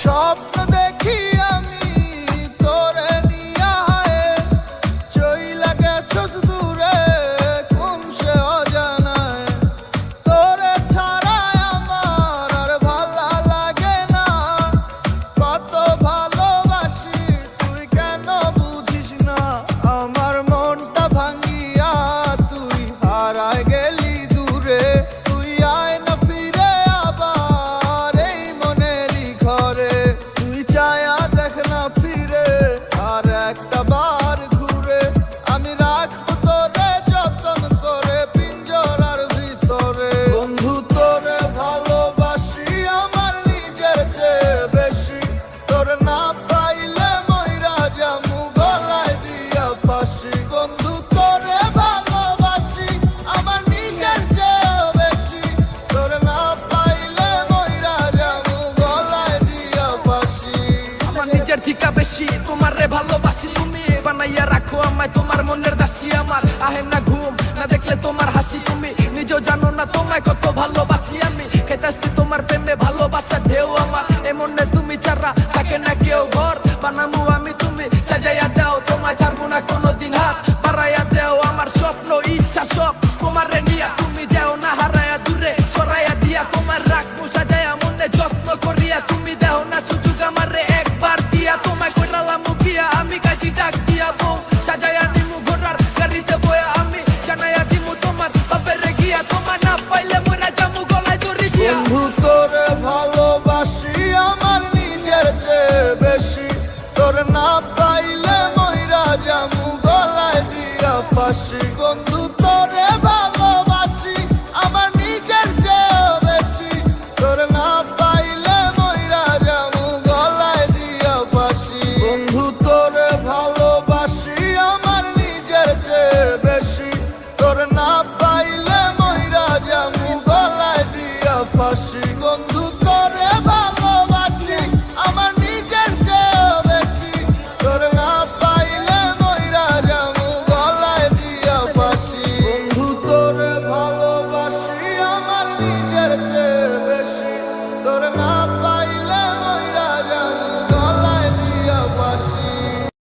স্বপ্ন দেখি আমি তোরে নিয়া চইলা গেছস দূরে কোন সে অজানায়। তোরে ছাড়া আমার আর ভালো লাগে না, কত ভালোবাসি তুই কেন বুঝিস না। আমার মনটা ভাঙিয়া তুই হারায় গেলি দূরে, তুই আয় না ফিরে আবার এই মনেরই ঘরে। তুই চায়া দেখ না ফিরে আর একটা বার ঘুরে, আমি রাখবো তোরে যতন করে পিঞ্জরার ভিতরে। বন্ধু তোরে ভালোবাসি আমার নিজের চেয়ে বেশি, তোরে না পাইলে মইরা যামু গলায় দিয়া ফাঁসি। বন্ধু তোরে ভালোবাসি আমার নিজের চেয়ে বেশি, তোরে না পাইলে মইরা যামু গলায় দিয়া ফাঁসি। আমার নিজের থিকা বেশি তোমারে ভালোবাসি, তুমি বানাইয়া রাখো আমায় তোমার মনের দাসী। আমার আহে না ঘুম না দেখলে তোমার হাসি, তুমি নিজেও জানো না তোমায় কত ভালোবাসি আমি। খেতাছি তোমার প্রেমে ভালোবাসা ঢেউ আমার, এমনে তুমি ছাড়া থাকে না কেউ। ঘর বানামু আমি তুমি সাজাইয়া দাও, তোমায় ছাড়বো না কোনোদিন হাত বাড়াইয়া দেও। আমার স্বপ্ন ইচ্ছা সব তোমারে নিয়া, তুমি যাও না হারাইয়া দূরে সরাইয়া দিয়া। তোমার রাখবো সাজাইয়া মনে যত্ন করিয়া, তুমি দেও না সুযোগ আমারে একবার দিয়া। তোমায় কইরালাম বিয়া আমি কাজী ডাক দিয়া, বউ সাজাইয়া নিমু ঘোড়ার গাড়িতে বয়া। আমি জানাইয়া দিমু তোমার বাপের গিয়া, তোমার না পাইলে মরা যামু গলায় দড়ি দিয়া। বন্ধু তোরে ভালোবাসি আমার নিজের চেয়ে বেশি, তোর না পাইলে মইরা যামু গলায় দিয়া ফাঁসি।